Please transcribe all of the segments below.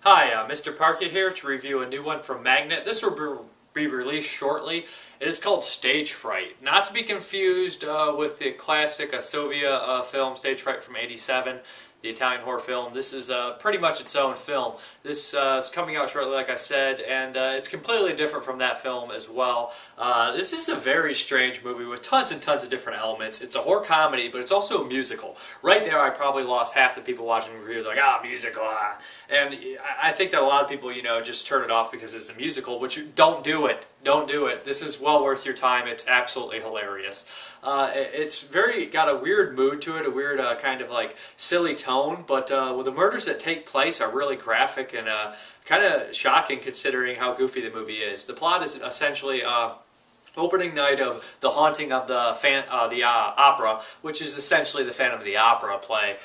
Hi, Mrparka here to review a new one from Magnet. This will be released shortly. It is called Stage Fright. Not to be confused with the classic Soviet film Stage Fright from '87, the Italian horror film. This is pretty much its own film. This is coming out shortly, like I said, and it's completely different from that film as well. This is a very strange movie with tons and tons of different elements. It's a horror comedy, but it's also a musical. Right there, I probably lost half the people watching the review. They're like, ah, musical, ah. And I think that a lot of people, just turn it off because it's a musical, which don't do it. Don't do it. This is well worth your time. It's absolutely hilarious. It's got a weird mood to it, a weird kind of like silly tone, but the murders that take place are really graphic and kind of shocking considering how goofy the movie is. The plot is essentially opening night of The Haunting of the Opera, which is essentially the Phantom of the Opera play.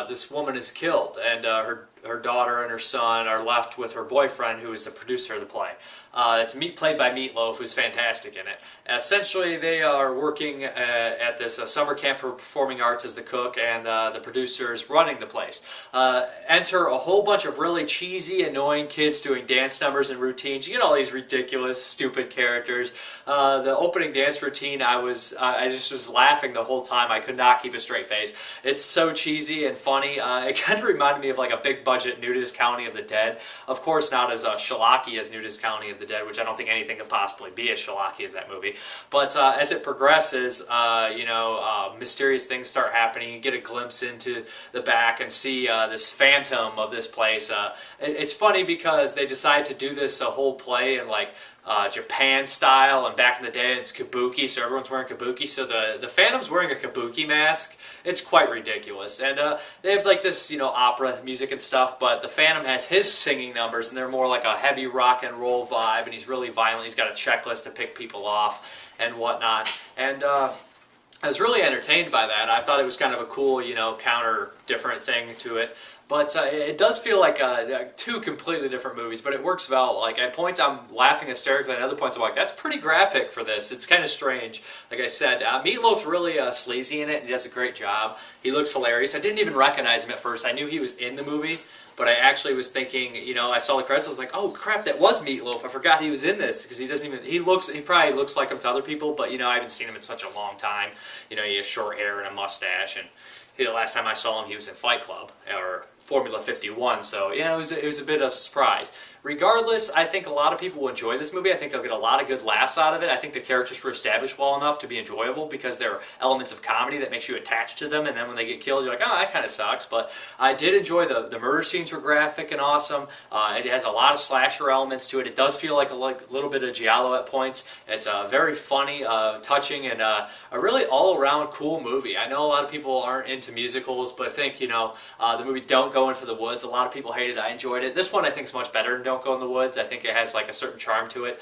This woman is killed, and her daughter and her son are left with her boyfriend, who is the producer of the play. It's played by Loaf, who's fantastic in it. Essentially, they are working at this summer camp for performing arts as the cook, and the producer is running the place. Enter a whole bunch of really cheesy, annoying kids doing dance numbers and routines. You get all these ridiculous, stupid characters. The opening dance routine, I just was laughing the whole time. I could not keep a straight face. It's so cheesy and funny. It kind of reminded me of like a big-budget Nudist County of the Dead. Of course, not as schlocky as Nudist County of the Dead, which I don't think anything could possibly be as schlocky as that movie. But as it progresses, mysterious things start happening. You get a glimpse into the back and see this phantom of this place. It's funny because they decide to do this whole play in like Japan style, and back in the day it's kabuki, so everyone's wearing kabuki, so the Phantom's wearing a kabuki mask. It's quite ridiculous, and they have like this opera music and stuff, but the Phantom has his singing numbers, and they're more like a heavy rock and roll vibe, and he's really violent. He's got a checklist to pick people off and whatnot, and I was really entertained by that. I thought it was kind of a cool, counter different thing to it. But it does feel like two completely different movies, but it works well. Like at points I'm laughing hysterically, and at other points I'm like, that's pretty graphic for this. It's kind of strange. Like I said, Loaf's really sleazy in it, and he does a great job. He looks hilarious. I didn't even recognize him at first. I knew he was in the movie, but I actually was thinking, I saw the credits, I was like, oh crap, that was Loaf. I forgot he was in this, because he probably looks like him to other people, but I haven't seen him in such a long time. He has short hair and a mustache, and the last time I saw him, he was in Fight Club, or Formula 51, so it was a bit of a surprise. Regardless, I think a lot of people will enjoy this movie. I think they'll get a lot of good laughs out of it. I think the characters were established well enough to be enjoyable because there are elements of comedy that makes you attached to them, and then when they get killed, you're like, oh, that kind of sucks. But I did enjoy the murder scenes were graphic and awesome. It has a lot of slasher elements to it. It does feel like a little bit of giallo at points. It's very funny, touching, and a really all-around cool movie. I know a lot of people aren't into musicals, but I think, the movie Don't Go Into the Woods, a lot of people hate it. I enjoyed it. This one I think is much better than Don't Go in the Woods. I think it has like a certain charm to it.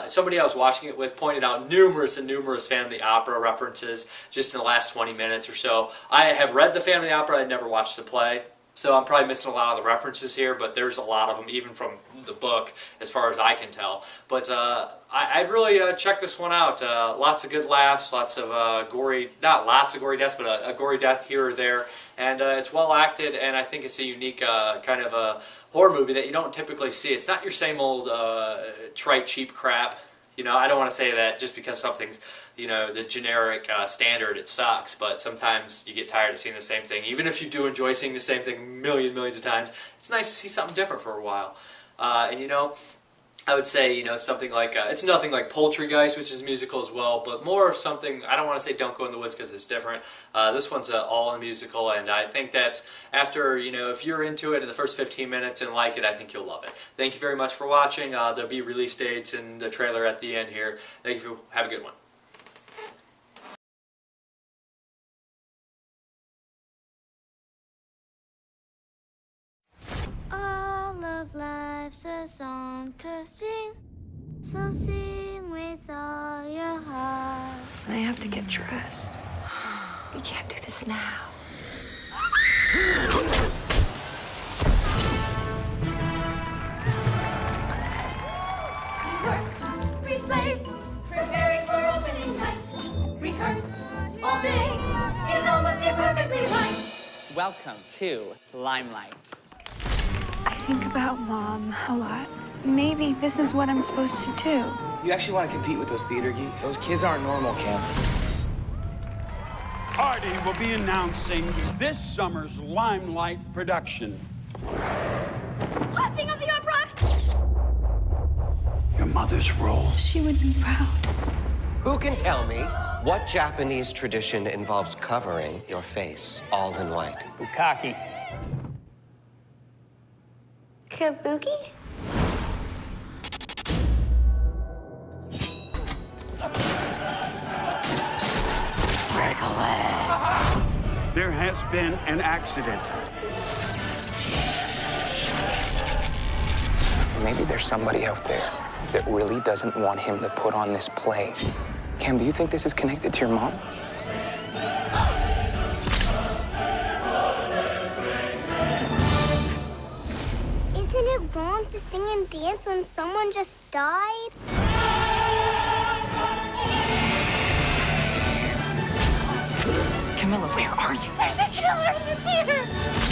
Somebody I was watching it with pointed out numerous Phantom of the Opera references just in the last 20 minutes or so. I have read the Phantom of the Opera. I'd never watched the play, so I'm probably missing a lot of the references here, but there's a lot of them, even from the book, as far as I can tell. But I'd really check this one out. Lots of good laughs, lots of not lots of gory deaths, but a gory death here or there. And it's well acted, and I think it's a unique kind of a horror movie that you don't typically see. It's not your same old trite, cheap crap. I don't want to say that just because something's, the generic standard, it sucks, but sometimes you get tired of seeing the same thing. Even if you do enjoy seeing the same thing millions of times, it's nice to see something different for a while. I would say, something like, it's nothing like Poultrygeist, which is a musical as well, but more of something, I don't want to say Don't Go in the Woods because it's different. This one's all a musical, and I think that after, if you're into it in the first 15 minutes and like it, I think you'll love it. Thank you very much for watching. There'll be release dates and the trailer at the end here. Thank you. Have a good one. Life's a song to sing, so sing with all your heart. I have to get dressed. We can't do this now. Be safe, preparing for opening night. Rehearse all day, it almost get perfectly right. Welcome to Limelight. I think about Mom a lot. Maybe this is what I'm supposed to do. You actually want to compete with those theater geeks? Those kids aren't normal, Cam. Hardy will be announcing this summer's Limelight production. Hot thing of the opera! Your mother's role. She would be proud. Who can tell me what Japanese tradition involves covering your face all in white? Bukkake. Kabuki? There has been an accident. Maybe there's somebody out there that really doesn't want him to put on this play. Cam, do you think this is connected to your mom? Isn't it wrong to sing and dance when someone just died? Camilla, where are you? There's a killer in here!